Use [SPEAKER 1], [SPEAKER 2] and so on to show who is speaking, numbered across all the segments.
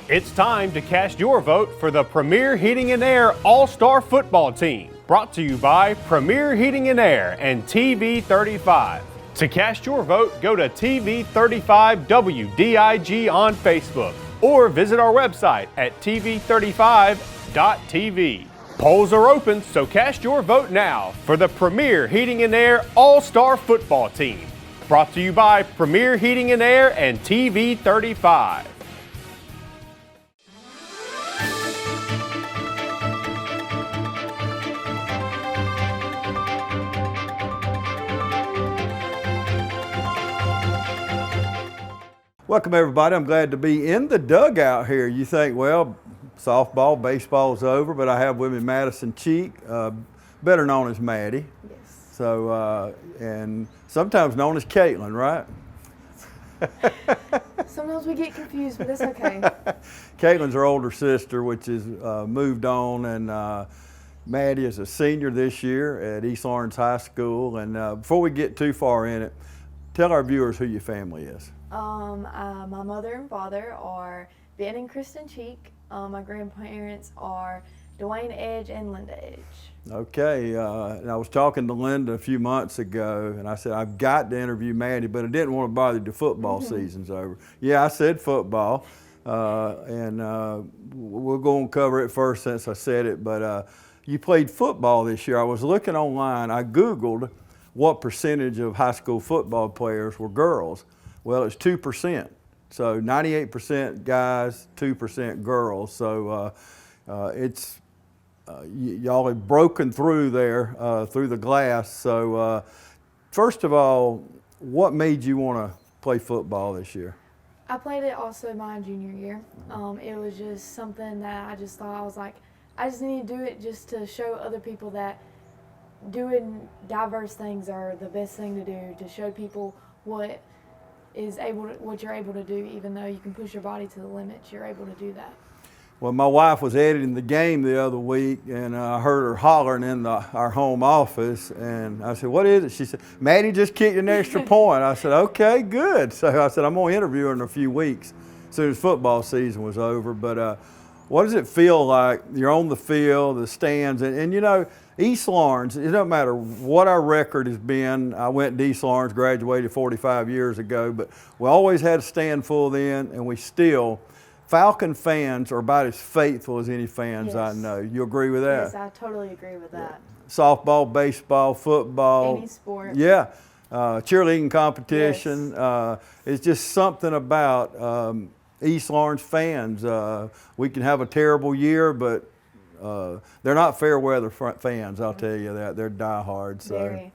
[SPEAKER 1] It's time to cast your vote for the Premier Heating and Air All-Star Football Team, brought to you by Premier Heating and Air and TV35. To cast your vote, go to TV35 WDIG on Facebook or visit our website at TV35.tv. Polls are open, so cast your vote now for the Premier Heating and Air All-Star Football Team, brought to you by Premier Heating and Air and TV35.
[SPEAKER 2] Welcome everybody. I'm glad to be in the dugout here. You think, well, softball, baseball's over, but I have with me Madison Cheek, better known as Maddie.
[SPEAKER 3] Yes.
[SPEAKER 2] So, and sometimes known as Caitlin, right?
[SPEAKER 3] Sometimes we get confused, but it's okay.
[SPEAKER 2] Caitlin's her older sister, which is moved on, and Maddie is a senior this year at East Lawrence High School. And before we get too far in it, tell our viewers who your family is.
[SPEAKER 3] My mother and father are Ben and Kristen Cheek. My grandparents are Dwayne Edge and Linda Edge.
[SPEAKER 2] Okay, and I was talking to Linda a few months ago, and I said, I've got to interview Maddie, but I didn't want to bother you. The football season's over. Yeah, I said football, and we're going to cover it first since I said it, but you played football this year. I was looking online. I Googled what percentage of high school football players were girls. Well, it's 2%. So 98% guys, 2% girls. So it's y'all have broken through there, through the glass. So first of all, what made you want to play football this year?
[SPEAKER 3] I played it also my junior year. It was just something that I just thought, I was like, I just need to do it just to show other people that doing diverse things are the best thing to do, to show people what you're able to do. Even though you can push your body to the limits, you're able to do that.
[SPEAKER 2] Well, my wife was editing the game the other week, and I heard her hollering in our home office, and I said, what is it? She said, Maddie just kicked an extra point. I said, okay, good. So I said, I'm going to interview her in a few weeks as soon as football season was over. But what does it feel like? You're on the field, the stands, and you know, East Lawrence, it doesn't matter what our record has been. I went to East Lawrence, graduated 45 years ago, but we always had a stand full then, and we still, Falcon fans are about as faithful as any fans I know. You agree with that?
[SPEAKER 3] Yes, I totally agree with that.
[SPEAKER 2] Softball, baseball, football.
[SPEAKER 3] Any sport.
[SPEAKER 2] Yeah. Cheerleading competition.
[SPEAKER 3] Yes.
[SPEAKER 2] It's just something about East Lawrence fans. We can have a terrible year, but they're not fair weather fans, I'll tell you that. They're diehards. So.
[SPEAKER 3] Very.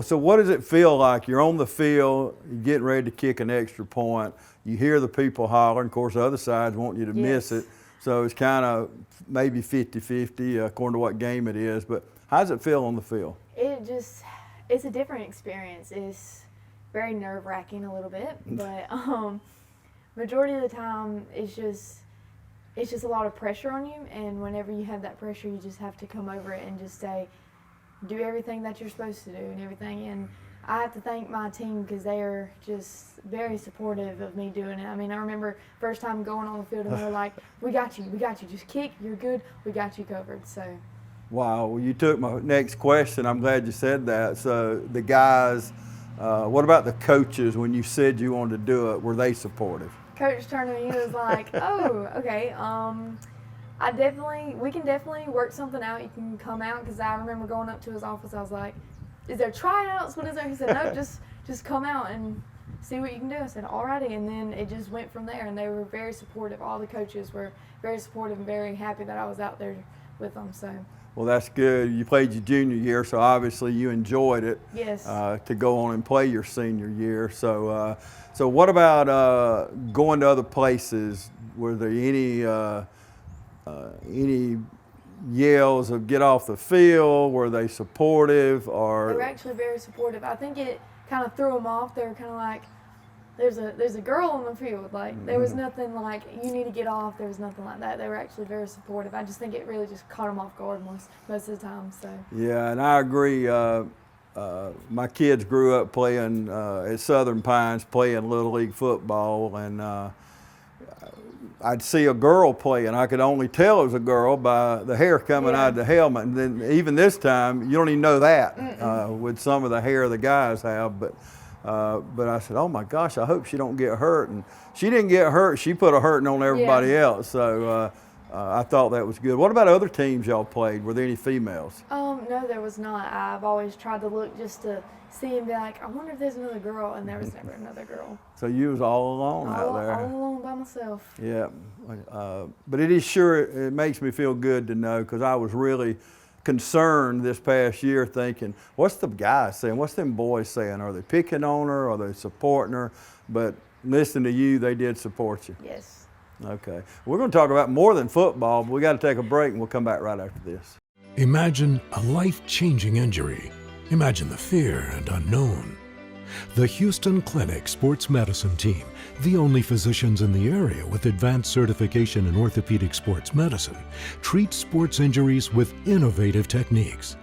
[SPEAKER 2] So what does it feel like? You're on the field, you're getting ready to kick an extra point. You hear the people hollering. Of course, the other sides want you to miss it. So it's kind of maybe 50-50 according to what game it is. But how does it feel on the field?
[SPEAKER 3] It's a different experience. It's very nerve-wracking a little bit, but majority of the time it's just a lot of pressure on you, and whenever you have that pressure, you just have to come over it and just do everything that you're supposed to do and everything. And I have to thank my team because they are just very supportive of me doing it. I mean, I remember first time going on the field and they're like, we got you, just kick, you're good, we got you covered. So.
[SPEAKER 2] Wow, well, you took my next question. I'm glad you said that. So the guys, what about the coaches when you said you wanted to do it? Were they supportive?
[SPEAKER 3] Coach turned to me, he was like, oh, okay, we can definitely work something out. You can come out, because I remember going up to his office, I was like, is there tryouts? What is there? He said, no, just come out and see what you can do. I said, alrighty, and then it just went from there, and they were very supportive. All the coaches were very supportive and very happy that I was out there with them, so.
[SPEAKER 2] Well, that's good. You played your junior year, so obviously you enjoyed it.
[SPEAKER 3] Yes.
[SPEAKER 2] To go on and play your senior year. So, so what about going to other places? Were there any yells of get off the field? Were they supportive? Or
[SPEAKER 3] they were actually very supportive. I think it kind of threw them off. They were kind of like, there's a girl on the field. Like, there was nothing like, you need to get off. There was nothing like that. They were actually very supportive. I just think it really just caught them off guard most of the time. So. Yeah,
[SPEAKER 2] and I agree. My kids grew up playing at Southern Pines, playing Little League football, and I'd see a girl play, and I could only tell it was a girl by the hair coming out of the helmet. And then even this time, you don't even know that with some of the hair the guys have. But I said, oh my gosh, I hope she don't get hurt. And she didn't get hurt. She put a hurting on everybody else. So I thought that was good. What about other teams y'all played? Were there any females?
[SPEAKER 3] No, there was not. I've always tried to look just to see and be like, I wonder if there's another girl, and there was never another girl.
[SPEAKER 2] So you was all alone out there.
[SPEAKER 3] All alone by myself.
[SPEAKER 2] Yeah, but it makes me feel good to know, because I was really concerned this past year thinking, what's the guys saying? What's them boys saying? Are they picking on her? Are they supporting her? But listening to you, they did support you.
[SPEAKER 3] Yes.
[SPEAKER 2] Okay. We're going to talk about more than football, but we got to take a break, and we'll come back right after this.
[SPEAKER 4] Imagine a life-changing injury. Imagine the fear and unknown. The Houston Clinic Sports Medicine Team, the only physicians in the area with advanced certification in orthopedic sports medicine, treats sports injuries with innovative techniques.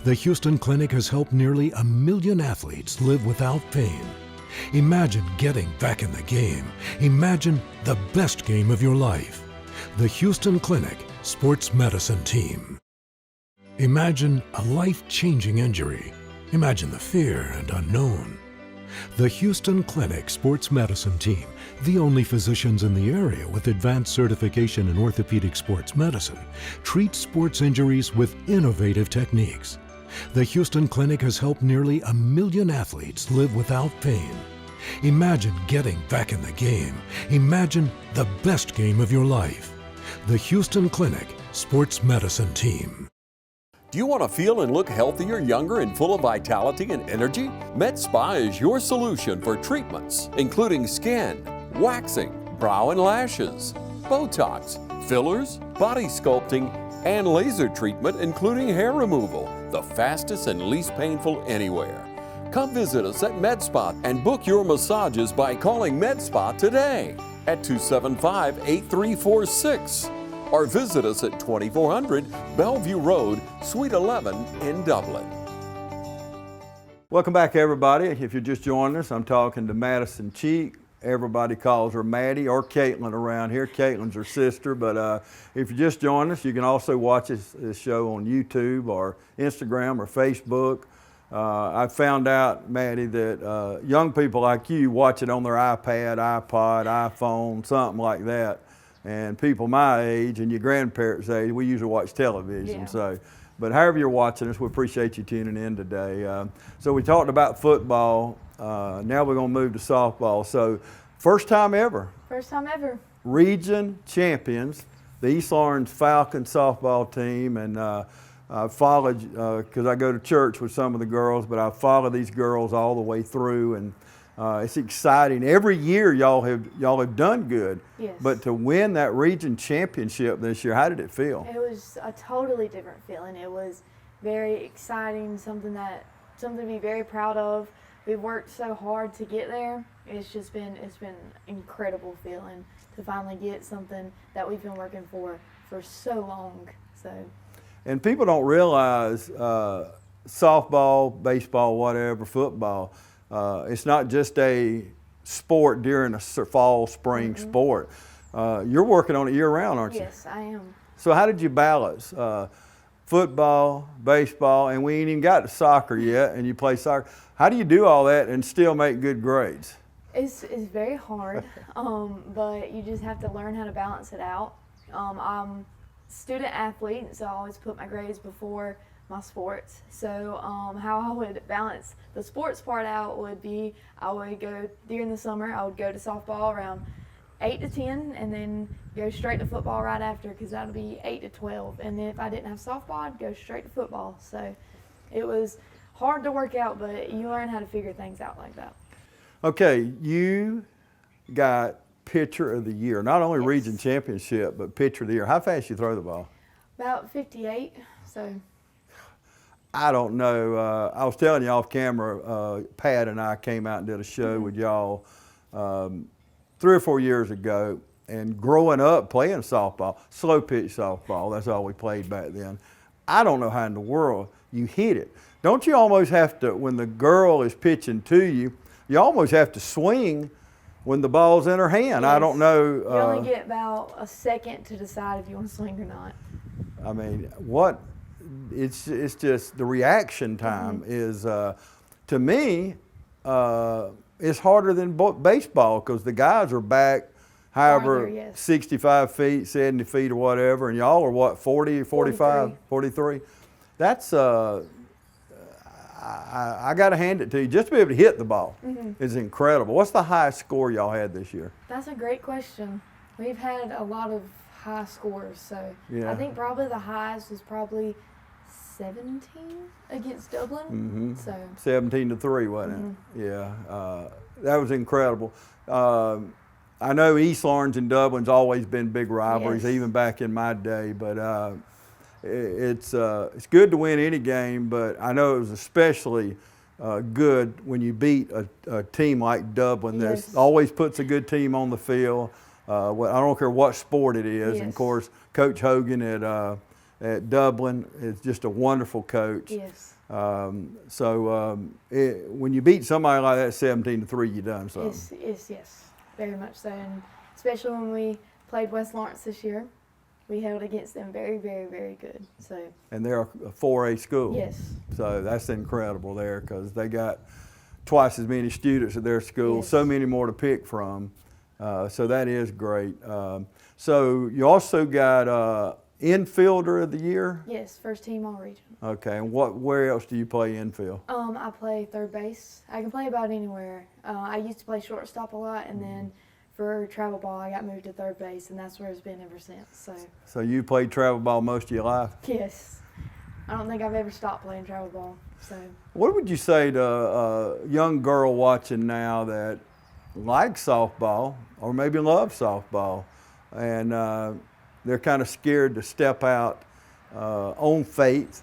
[SPEAKER 4] The Houston Clinic has helped nearly 1 million athletes live without pain. Imagine getting back in the game. Imagine the best game of your life. The Houston Clinic Sports Medicine Team. Imagine a life-changing injury. Imagine the fear and unknown. The Houston Clinic Sports Medicine Team, the only physicians in the area with advanced certification in orthopedic sports medicine, treats sports injuries with innovative techniques. The Houston Clinic has helped nearly 1 million athletes live without pain. Imagine getting back in the game. Imagine the best game of your life. The Houston Clinic Sports Medicine Team.
[SPEAKER 5] Do you want to feel and look healthier, younger, and full of vitality and energy? Med Spa is your solution for treatments, including skin, waxing, brow and lashes, Botox, fillers, body sculpting, and laser treatment, including hair removal, the fastest and least painful anywhere. Come visit us at Med Spa and book your massages by calling Med Spa today at 275-8346. Or visit us at 2400 Bellevue Road, Suite 11 in Dublin.
[SPEAKER 2] Welcome back, everybody. If you're just joining us, I'm talking to Madison Cheek. Everybody calls her Maddie or Caitlin around here. Caitlin's her sister, but if you're just joining us, you can also watch this show on YouTube or Instagram or Facebook. I found out, Maddie, that young people like you watch it on their iPad, iPod, iPhone, something like that. And people my age and your grandparents' age, we usually watch television.
[SPEAKER 3] Yeah.
[SPEAKER 2] So, but however you're watching us, we appreciate you tuning in today. So we talked about football. Now we're going to move to softball. So first time ever.
[SPEAKER 3] First time ever.
[SPEAKER 2] Region champions, the East Lawrence Falcons softball team. And I followed, because I go to church with some of the girls, but I follow these girls all the way through. And it's exciting. Every year y'all have done good.
[SPEAKER 3] Yes.
[SPEAKER 2] But to win that region championship this year, how did it feel?
[SPEAKER 3] It was a totally different feeling. It was very exciting, something to be very proud of. We've worked so hard to get there. It's been an incredible feeling to finally get something that we've been working for so long. So.
[SPEAKER 2] And people don't realize softball, baseball, whatever, football. It's not just a sport during a fall, spring sport. You're working on it year-round, aren't you?
[SPEAKER 3] Yes, I am.
[SPEAKER 2] So how did you balance football, baseball, and we ain't even got to soccer yet, and you play soccer. How do you do all that and still make good grades?
[SPEAKER 3] It's very hard, but you just have to learn how to balance it out. I'm a student athlete, so I always put my grades before my sports. So how I would balance the sports part out would be I would go during the summer, I would go to softball around 8 to 10 and then go straight to football right after, because that would be 8 to 12. And then if I didn't have softball, I'd go straight to football. So it was hard to work out, but you learn how to figure things out like that. Okay,
[SPEAKER 2] you got pitcher of the year, not only region championship, but pitcher of the year. How fast you throw the ball?
[SPEAKER 3] About 58, so.
[SPEAKER 2] I don't know. I was telling you off camera, Pat and I came out and did a show with y'all 3 or 4 years ago. And growing up playing softball, slow pitch softball, that's all we played back then. I don't know how in the world you hit it. Don't you almost have to, when the girl is pitching to you, you almost have to swing when the ball's in her hand. I don't know.
[SPEAKER 3] You only get about a second to decide if you want to swing or not.
[SPEAKER 2] I mean, it's just the reaction time is, to me, it's harder than baseball because the guys are back however,
[SPEAKER 3] Farther, yes.
[SPEAKER 2] 65 feet, 70 feet or whatever, and y'all are what, 40, 45, 43? That's, I got to hand it to you. Just to be able to hit the ball is incredible. What's the highest score y'all had this year?
[SPEAKER 3] That's a great question. We've had a lot of high scores, so
[SPEAKER 2] Yeah.
[SPEAKER 3] I think probably the highest was probably 17 against Dublin. So
[SPEAKER 2] 17-3, wasn't it? Yeah, that was incredible. I know East Lawrence and Dublin's always been big rivalries,
[SPEAKER 3] Yes.
[SPEAKER 2] even back in my day. But it's good to win any game. But I know it was especially good when you beat a team like Dublin.
[SPEAKER 3] Yes.
[SPEAKER 2] That always puts a good team on the field. I don't care what sport it is. And of
[SPEAKER 3] Yes.
[SPEAKER 2] course, Coach Hogan at Dublin is just a wonderful coach.
[SPEAKER 3] yes,
[SPEAKER 2] When you beat somebody like that 17-3, you done something.
[SPEAKER 3] yes, very much so. And especially when we played West Lawrence this year, we held against them very, very, very good. So
[SPEAKER 2] And they're a 4A school.
[SPEAKER 3] yes,
[SPEAKER 2] So that's incredible there because they got twice as many students at their school,
[SPEAKER 3] Yes.
[SPEAKER 2] so many more to pick from. So that is great. So you also got infielder of the year.
[SPEAKER 3] yes, first team all region.
[SPEAKER 2] Okay, and where else do you play infield?
[SPEAKER 3] I play third base. I can play about anywhere. I used to play shortstop a lot, and then for travel ball, I got moved to third base, and that's where it's been ever since.
[SPEAKER 2] So you played travel ball most of your life.
[SPEAKER 3] Yes, I don't think I've ever stopped playing travel ball. So
[SPEAKER 2] What would you say to a young girl watching now that likes softball or maybe loves softball and they're kind of scared to step out on faith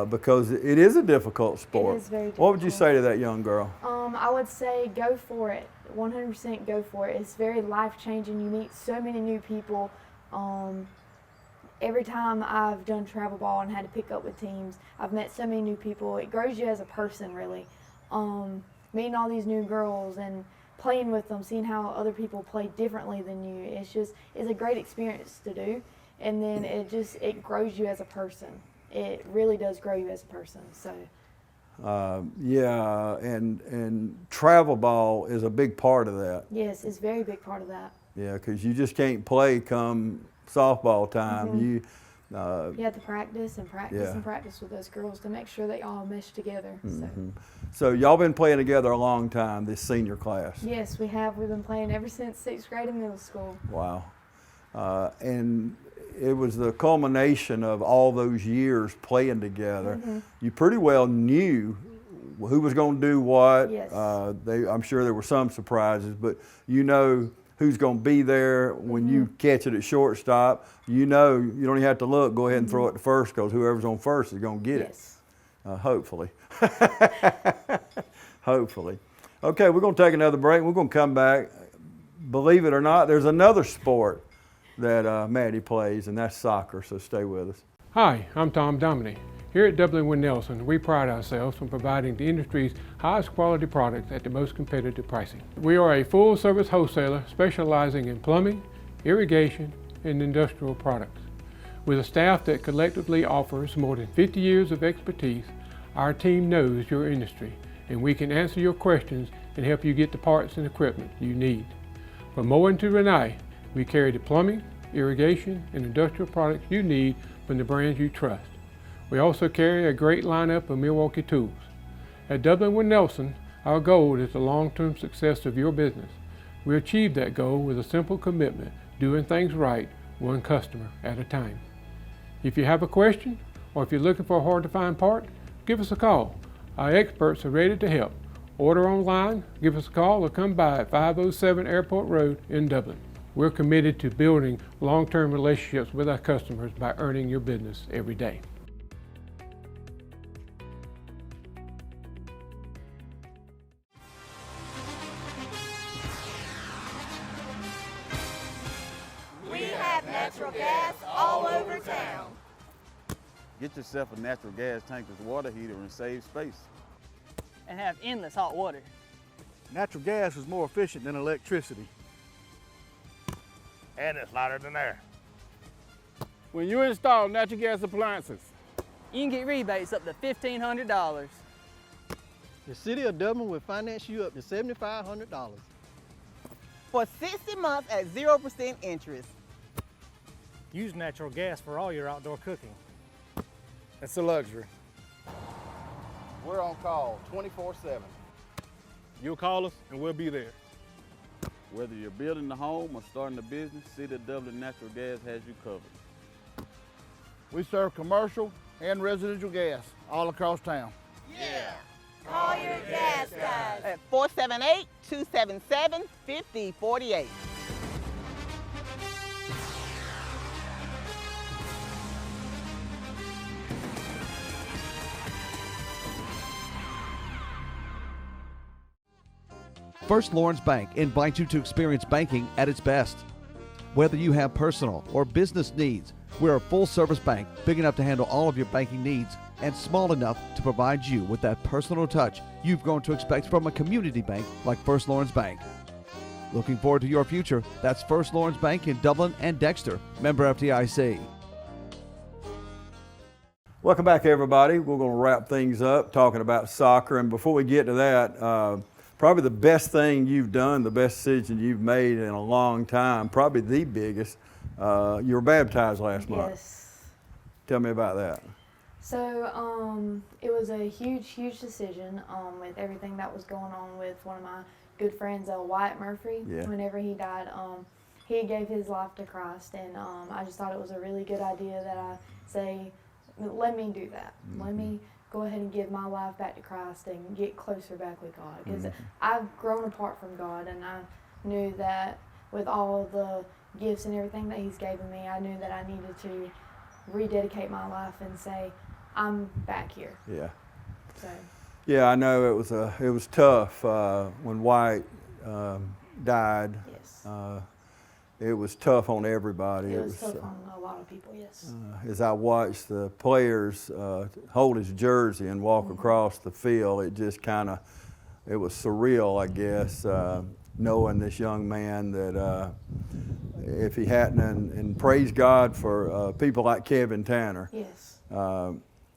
[SPEAKER 2] because it is a difficult sport?
[SPEAKER 3] It is very
[SPEAKER 2] What would you
[SPEAKER 3] difficult.
[SPEAKER 2] say to that young girl?
[SPEAKER 3] I would say go for it. 100% go for it. It's very life-changing. You meet so many new people. Every time I've done travel ball and had to pick up with teams, I've met so many new people. It grows you as a person, really. Meeting all these new girls and playing with them, seeing how other people play differently than you. It's a great experience to do. And then it grows you as a person. It really does grow you as a person. So.
[SPEAKER 2] Yeah, and travel ball is a big part of that.
[SPEAKER 3] Yes, it's a very big part of that.
[SPEAKER 2] Yeah, because you just can't play come softball time. You
[SPEAKER 3] You have to practice and practice
[SPEAKER 2] Yeah.
[SPEAKER 3] and practice with those girls to make sure they all mesh together.
[SPEAKER 2] So y'all been playing together a long time, this senior class.
[SPEAKER 3] Yes, we have. We've been playing ever since 6th grade in middle school.
[SPEAKER 2] Wow. And it was the culmination of all those years playing together. You pretty well knew who was going to do what.
[SPEAKER 3] Yes.
[SPEAKER 2] I'm sure there were some surprises, but you know who's going to be there when you catch it at shortstop. You know you don't even have to look. Go ahead and throw it to first because whoever's on first is going to get
[SPEAKER 3] Yes.
[SPEAKER 2] it. Hopefully. Hopefully. Okay, we're going to take another break. We're going to come back. Believe it or not, there's another sport that Maddie plays, and that's soccer, so stay with us.
[SPEAKER 6] Hi, I'm Tom Dominy. Here at Dublin Wind Nelson, we pride ourselves on providing the industry's highest quality products at the most competitive pricing. We are a full-service wholesaler specializing in plumbing, irrigation, and industrial products. With a staff that collectively offers more than 50 years of expertise, our team knows your industry, and we can answer your questions and help you get the parts and equipment you need. From Moen to Renee, we carry the plumbing, irrigation, and industrial products you need from the brands you trust. We also carry a great lineup of Milwaukee tools. At Dublin Wind Nelson, our goal is the long-term success of your business. We achieve that goal with a simple commitment, doing things right, one customer at a time. If you have a question, or if you're looking for a hard-to-find part, give us a call. Our experts are ready to help. Order online, give us a call, or come by at 507 Airport Road in Dublin. We're committed to building long-term relationships with our customers by earning your business every day.
[SPEAKER 7] We have natural gas all over town.
[SPEAKER 8] Get yourself a natural gas tankless water heater and save space.
[SPEAKER 9] And have endless hot water.
[SPEAKER 8] Natural gas is more efficient than electricity.
[SPEAKER 9] And it's lighter than air.
[SPEAKER 10] When you install natural gas appliances,
[SPEAKER 11] you can get rebates up to $1,500.
[SPEAKER 12] The City of Dublin will finance you up to $7,500.
[SPEAKER 13] For 60 months at 0% interest.
[SPEAKER 14] Use natural gas for all your outdoor cooking.
[SPEAKER 10] it's a luxury.
[SPEAKER 8] We're on call 24/7.
[SPEAKER 10] You'll call us and we'll be there.
[SPEAKER 8] Whether you're building a home or starting a business, City of Dublin Natural Gas has you covered.
[SPEAKER 9] We serve commercial and residential gas all across town.
[SPEAKER 7] Yeah. Call your gas guys.
[SPEAKER 13] At 478-277-5048.
[SPEAKER 15] First Lawrence Bank invites you to experience banking at its best. Whether you have personal or business needs, we're a full-service bank big enough to handle all of your banking needs and small enough to provide you with that personal touch you've grown to expect from a community bank like First Lawrence Bank. Looking forward to your future? That's First Lawrence Bank in Dublin and Dexter, member FDIC.
[SPEAKER 2] Welcome back, everybody. We're going to wrap things up talking about soccer, and before we get to that, probably the best thing you've done, the best decision you've made in a long time, probably the biggest. You were baptized last month.
[SPEAKER 3] Yes.
[SPEAKER 2] Tell me about that.
[SPEAKER 3] So it was a huge decision with everything that was going on with one of my good friends, Wyatt Murphy.
[SPEAKER 2] Yeah.
[SPEAKER 3] Whenever he died, he gave his life to Christ, and I just thought it was a really good idea that I say, let me do that. Mm-hmm. Let me go ahead and give my life back to Christ and get closer back with God. Because I've grown apart from God, and I knew that with all the gifts and everything that He's given me, I knew that I needed to rededicate my life and say, I'm back here.
[SPEAKER 2] Yeah.
[SPEAKER 3] So.
[SPEAKER 2] Yeah, I know it was tough when White died.
[SPEAKER 3] Yes.
[SPEAKER 2] It was tough on everybody.
[SPEAKER 3] It was tough on a lot of people, yes.
[SPEAKER 2] As I watched the players hold his jersey and walk across the field, it just it was surreal, I guess, knowing this young man that if he hadn't, and praise God for people like Kevin Tanner.
[SPEAKER 3] Yes.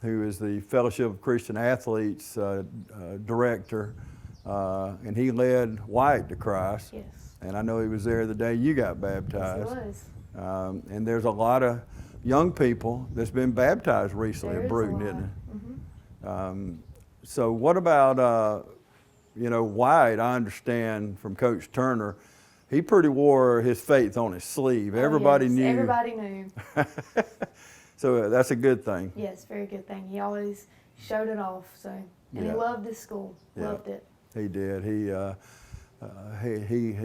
[SPEAKER 2] Who is the Fellowship of Christian Athletes director, and he led White to Christ.
[SPEAKER 3] Yes.
[SPEAKER 2] And I know he was there the day you got baptized.
[SPEAKER 3] Yes, he was.
[SPEAKER 2] And there's a lot of young people that's been baptized recently at Bruton, isn't there?
[SPEAKER 3] Mm-hmm.
[SPEAKER 2] So what about, White? I understand from Coach Turner, he pretty wore his faith on his sleeve. Everybody knew.
[SPEAKER 3] Everybody knew.
[SPEAKER 2] So that's a good thing.
[SPEAKER 3] Yes, very good thing. He always showed it off. So, and he loved his school. Loved it.
[SPEAKER 2] He did. He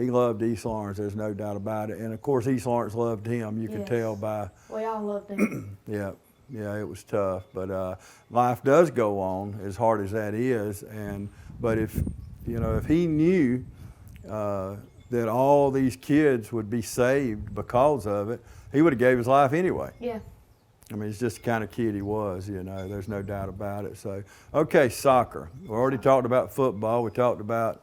[SPEAKER 2] loved East Lawrence. There's no doubt about it. And of course, East Lawrence loved him. You could tell by.
[SPEAKER 3] We all loved him.
[SPEAKER 2] Yeah, it was tough. But life does go on, as hard as that is. But if he knew that all these kids would be saved because of it, he would have gave his life anyway.
[SPEAKER 3] Yeah.
[SPEAKER 2] I mean, it's just the kind of kid he was, there's no doubt about it. So, okay, soccer. We already talked about football. We talked about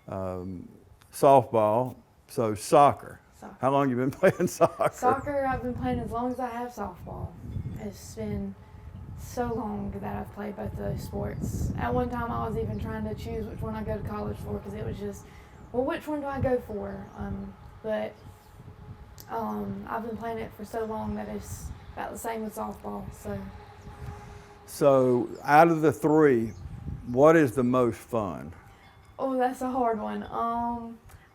[SPEAKER 2] softball. So, soccer. How long have you been playing soccer?
[SPEAKER 3] Soccer, I've been playing as long as I have softball. It's been so long that I've played both of those sports. At one time, I was even trying to choose which one I go to college for because it was just, which one do I go for? But I've been playing it for so long that it's about the same with softball.
[SPEAKER 2] So out of the three, what is the most fun?
[SPEAKER 3] Oh, that's a hard one.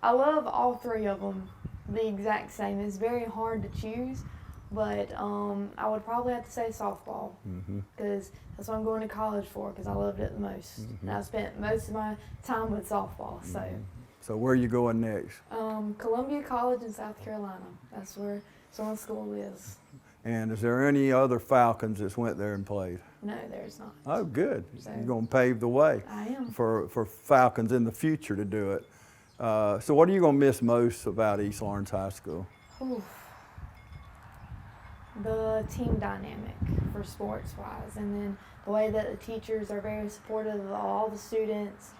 [SPEAKER 3] I love all three of them the exact same. It's very hard to choose, but I would probably have to say softball because that's what I'm going to college for because I loved it the most. And I spent most of my time with softball.
[SPEAKER 2] So where are you going next?
[SPEAKER 3] Columbia College in South Carolina. That's where my school is.
[SPEAKER 2] And is there any other Falcons that's went there and played?
[SPEAKER 3] No, there's not.
[SPEAKER 2] Oh, good. So you're going to pave the way.
[SPEAKER 3] I am.
[SPEAKER 2] For Falcons in the future to do it. So what are you going to miss most about East Lawrence High School?
[SPEAKER 3] Oof. The team dynamic for sports-wise, and then the way that the teachers are very supportive of all the students.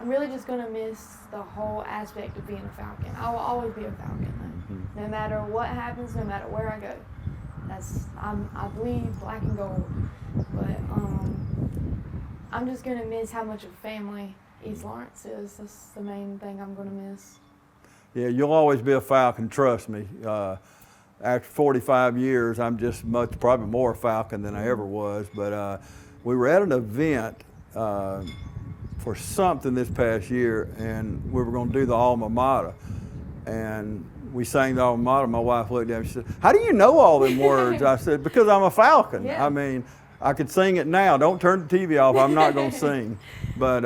[SPEAKER 3] I'm really just going to miss the whole aspect of being a Falcon. I will always be a Falcon, though. No matter what happens, no matter where I go. I bleed black and gold. But I'm just going to miss how much of a family East Lawrence is. That's the main thing I'm going to miss.
[SPEAKER 2] Yeah, you'll always be a Falcon, trust me. After 45 years, I'm just probably more a Falcon than I ever was. But we were at an event for something this past year, and we were going to do the alma mater. And we sang the alma mater. My wife looked at me and she said, "How do you know all them words?" I said, "Because I'm a Falcon."
[SPEAKER 3] Yeah.
[SPEAKER 2] I mean, I could sing it now. Don't turn the TV off. I'm not going to sing. But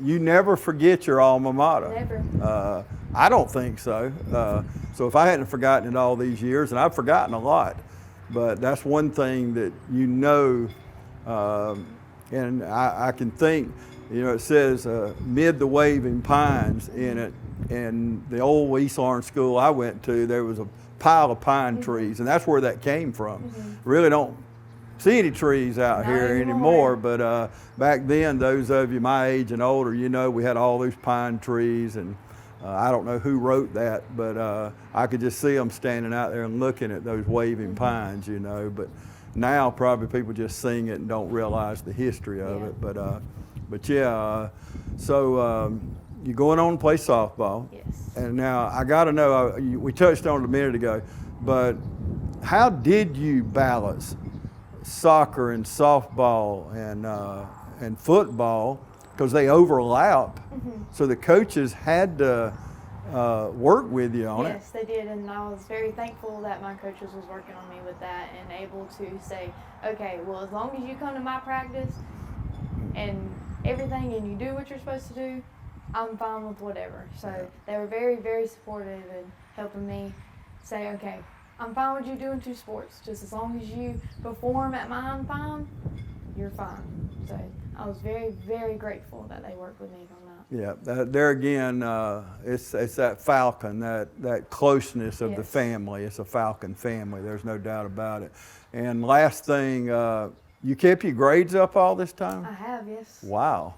[SPEAKER 2] you never forget your alma mater.
[SPEAKER 3] Never.
[SPEAKER 2] I don't think so. So if I hadn't forgotten it all these years, and I've forgotten a lot, but that's one thing that you know, and I can think, you know, it says "mid the waving pines" in it. And the old East Lawrence school I went to, there was a pile of pine trees, and that's where that came from. Really don't see any trees out here anymore, but back then, those of you my age and older, you know, we had all those pine trees, and I don't know who wrote that, but I could just see them standing out there and looking at those waving pines, you know. But now probably people just sing it and don't realize the history of it. But yeah, so you're going on to play softball.
[SPEAKER 3] Yes.
[SPEAKER 2] And now I got to know, we touched on it a minute ago, but how did you balance soccer and softball and football, because they overlap? So the coaches had to work with you on it.
[SPEAKER 3] Yes, they did, and I was very thankful that my coaches was working on me with that and able to say, okay, well, as long as you come to my practice and everything and you do what you're supposed to do, I'm fine with whatever. So they were very, very supportive and helping me say, okay, I'm fine with you doing two sports. Just as long as you perform at mine fine, you're fine. So I was very, very grateful that they worked with me on that.
[SPEAKER 2] Yeah, there again, it's that Falcon, that closeness of the family. It's a Falcon family, there's no doubt about it. And last thing, you kept your grades up all this time?
[SPEAKER 3] I have, yes.
[SPEAKER 2] Wow,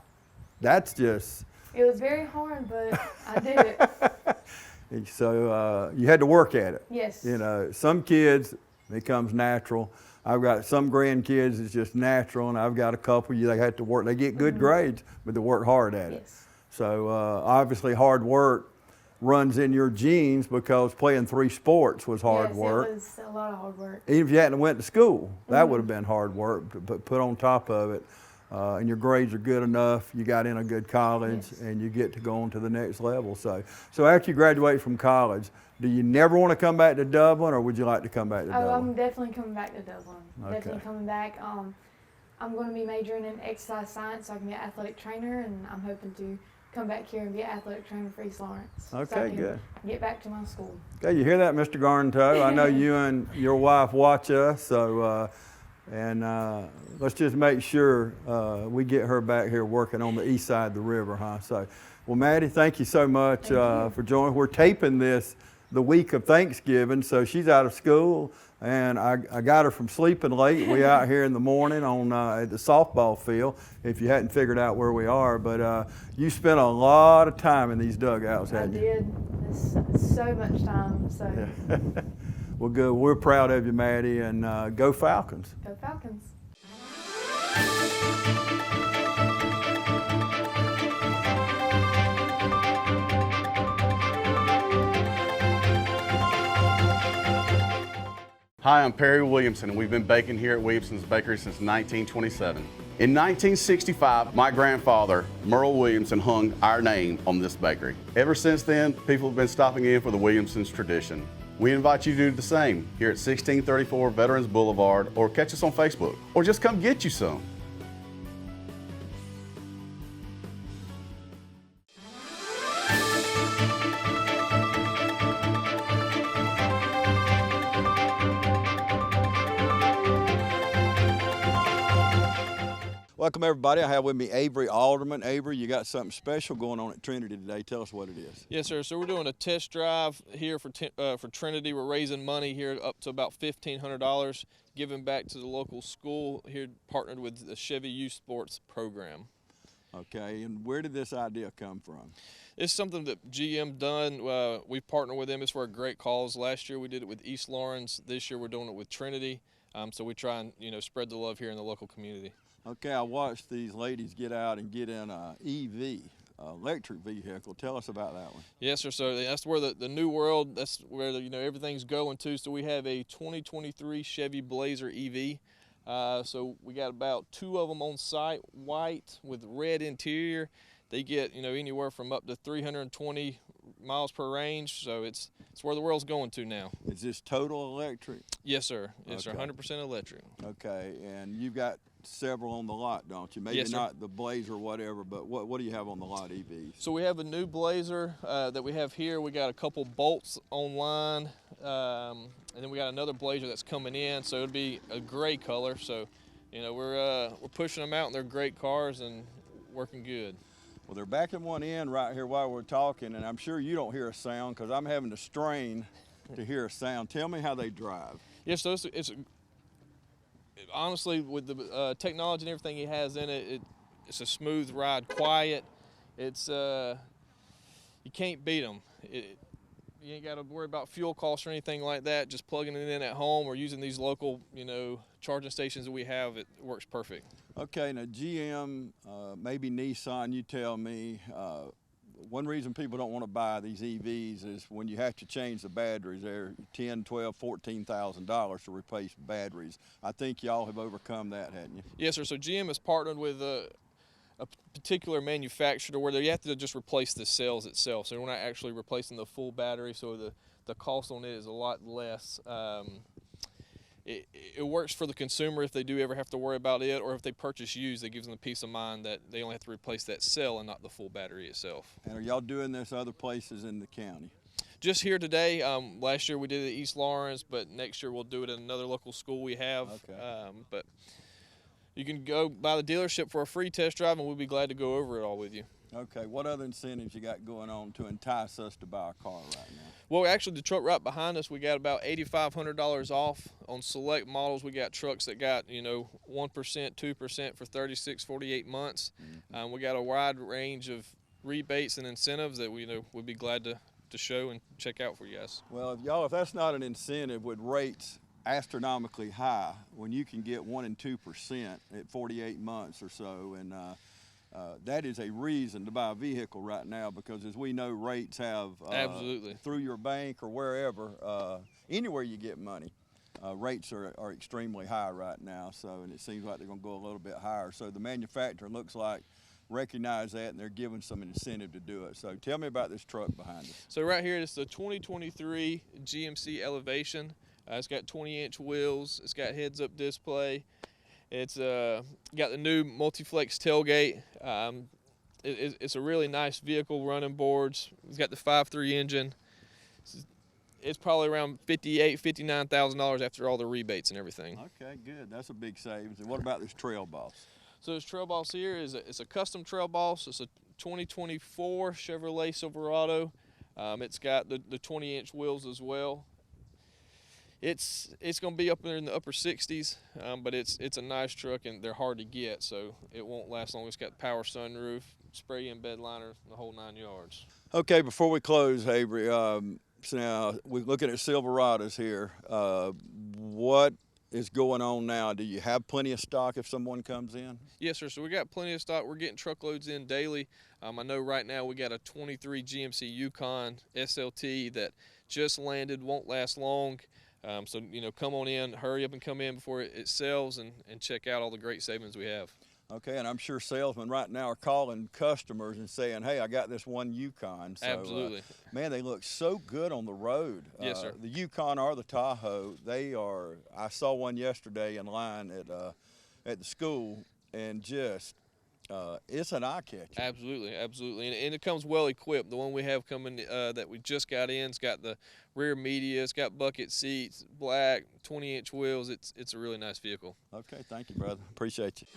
[SPEAKER 2] that's just...
[SPEAKER 3] It was very hard, but I did it.
[SPEAKER 2] So you had to work at it.
[SPEAKER 3] Yes.
[SPEAKER 2] You know, some kids, it comes natural. I've got some grandkids, it's just natural, and I've got a couple, they have to work. They get good grades, but they work hard at it. So obviously hard work runs in your genes, because playing 3 sports was hard work.
[SPEAKER 3] It was a lot of hard work.
[SPEAKER 2] Even if you hadn't went to school, that would have been hard work to put on top of it. And your grades are good enough, you got in a good college, and you get to go on to the next level. So after you graduate from college, do you never want to come back to Dublin, or would you like to come back to Dublin?
[SPEAKER 3] I'm definitely coming back to Dublin.
[SPEAKER 2] Okay.
[SPEAKER 3] Definitely coming back. I'm going to be majoring in exercise science so I can be an athletic trainer, and I'm hoping to come back here and be an athletic trainer for East Lawrence.
[SPEAKER 2] Okay,
[SPEAKER 3] so I can
[SPEAKER 2] good.
[SPEAKER 3] Get back to my school.
[SPEAKER 2] Okay, you hear that, Mr. Garntoe? I know you and your wife watch us, so let's just make sure we get her back here working on the east side of the river, huh? So, well, Maddie, thank you so much for joining. We're taping this the week of Thanksgiving, so she's out of school, and I got her from sleeping late. We out here in the morning on at the softball field, if you hadn't figured out where we are. But you spent a lot of time in these dugouts, hadn't you?
[SPEAKER 3] I did. It's so much time. So.
[SPEAKER 2] Yeah. Well, good. We're proud of you, Maddie, and go Falcons.
[SPEAKER 3] Go Falcons.
[SPEAKER 8] Hi, I'm Perry Williamson, and we've been baking here at Williamson's Bakery since 1927. In 1965, my grandfather, Merle Williamson, hung our name on this bakery. Ever since then, people have been stopping in for the Williamson's tradition. We invite you to do the same here at 1634 Veterans Boulevard, or catch us on Facebook, or just come get you some.
[SPEAKER 2] Welcome everybody. I have with me Avery Alderman. Avery, you got something special going on at Trinity today. Tell us what it is.
[SPEAKER 16] Yes, sir. So we're doing a test drive here for Trinity. We're raising money here up to about $1,500, giving back to the local school here, partnered with the Chevy Youth Sports program.
[SPEAKER 2] Okay, and where did this idea come from?
[SPEAKER 16] It's something that GM done. We've partnered with them. It's for a great cause. Last year we did it with East Lawrence. This year we're doing it with Trinity. So we try and spread the love here in the local community.
[SPEAKER 2] Okay, I watched these ladies get out and get in a EV, electric vehicle. Tell us about that one.
[SPEAKER 16] Yes, sir. So that's where the new world. That's where everything's going to. So we have a 2023 Chevy Blazer EV. So we got about 2 of them on site, white with red interior. They get anywhere from up to 320 miles per range. So it's where the world's going to now.
[SPEAKER 2] Is this total electric?
[SPEAKER 16] Yes, sir. Yes,
[SPEAKER 2] okay.
[SPEAKER 16] sir. 100% electric.
[SPEAKER 2] Okay, and you've got several on the lot, don't you? Maybe
[SPEAKER 16] yes,
[SPEAKER 2] not the Blazer or whatever, but what do you have on the lot EVs?
[SPEAKER 16] So we have a new Blazer that we have here. We got a couple bolts online, and then we got another Blazer that's coming in. So it'll be a gray color. So we're pushing them out, and they're great cars and working good.
[SPEAKER 2] Well, they're backing one in right here while we're talking, and I'm sure you don't hear a sound because I'm having to strain to hear a sound. Tell me how they drive.
[SPEAKER 16] Yes, so it's honestly, with the technology and everything he has in it, it's a smooth ride, quiet. It's you can't beat them. You ain't got to worry about fuel costs or anything like that. Just plugging it in at home or using these local, charging stations that we have, it works perfect.
[SPEAKER 2] Okay, now GM, maybe Nissan, you tell me, one reason people don't want to buy these EVs is when you have to change the batteries, they're $10,000, $12,000, $14,000 to replace batteries. I think y'all have overcome that, haven't you?
[SPEAKER 16] Yes, sir. So GM has partnered with a particular manufacturer where you have to just replace the cells itself. So we're not actually replacing the full battery, so the cost on it is a lot less. It works for the consumer if they do ever have to worry about it, or if they purchase used, it gives them the peace of mind that they only have to replace that cell and not the full battery itself.
[SPEAKER 2] And are y'all doing this other places in the county?
[SPEAKER 16] Just here today. Last year we did it at East Lawrence, but next year we'll do it at another local school we have.
[SPEAKER 2] Okay.
[SPEAKER 16] But you can go by the dealership for a free test drive, and we'll be glad to go over it all with you.
[SPEAKER 2] Okay, what other incentives you got going on to entice us to buy a car right now?
[SPEAKER 16] Well, actually, the truck right behind us, we got about $8,500 off on select models. We got trucks that got 1%, 2% for 36, 48 months.
[SPEAKER 2] Mm-hmm.
[SPEAKER 16] We got a wide range of rebates and incentives that we'd be glad to show and check out for you guys.
[SPEAKER 2] Well, if that's not an incentive with rates astronomically high, when you can get 1% and 2% at 48 months or so, and that is a reason to buy a vehicle right now, because as we know, rates have
[SPEAKER 16] absolutely
[SPEAKER 2] through your bank or wherever, anywhere you get money, rates are extremely high right now. So, and it seems like they're going to go a little bit higher. So the manufacturer looks like recognize that, and they're giving some incentive to do it. So tell me about this truck behind us.
[SPEAKER 16] So right here, it's the 2023 GMC Elevation. It's got 20-inch wheels. It's got heads-up display. It's got the new multi-flex tailgate. It's a really nice vehicle, running boards. It's got the 5.3 engine. It's probably around $58,000, $59,000 after all the rebates and everything.
[SPEAKER 2] Okay, good. That's a big savings. And what about this Trail Boss?
[SPEAKER 16] So this Trail Boss here it's a custom Trail Boss. It's a 2024 Chevrolet Silverado. It's got the 20-inch wheels as well. It's going to be up there in the upper 60s, but it's a nice truck, and they're hard to get, so it won't last long. It's got power sunroof, spray-in bed liner, the whole 9 yards.
[SPEAKER 2] Okay, before we close, Avery, so now we're looking at Silverados here. What is going on now? Do you have plenty of stock if someone comes in?
[SPEAKER 16] Yes, sir. So we got plenty of stock. We're getting truckloads in daily. I know right now we got a 23 GMC Yukon SLT that just landed, won't last long. So, come on in, hurry up and come in before it sells, and check out all the great savings we have.
[SPEAKER 2] Okay, and I'm sure salesmen right now are calling customers and saying, hey, I got this one Yukon. So,
[SPEAKER 16] absolutely.
[SPEAKER 2] Man, they look so good on the road.
[SPEAKER 16] Yes, sir.
[SPEAKER 2] The Yukon or the Tahoe, I saw one yesterday in line at the school, and just, it's an eye catcher.
[SPEAKER 16] Absolutely, absolutely, and it comes well equipped. The one we have coming that we just got in, it's got the rear media, it's got bucket seats, black, 20-inch wheels. It's a really nice vehicle.
[SPEAKER 2] Okay, thank you, brother. Appreciate you.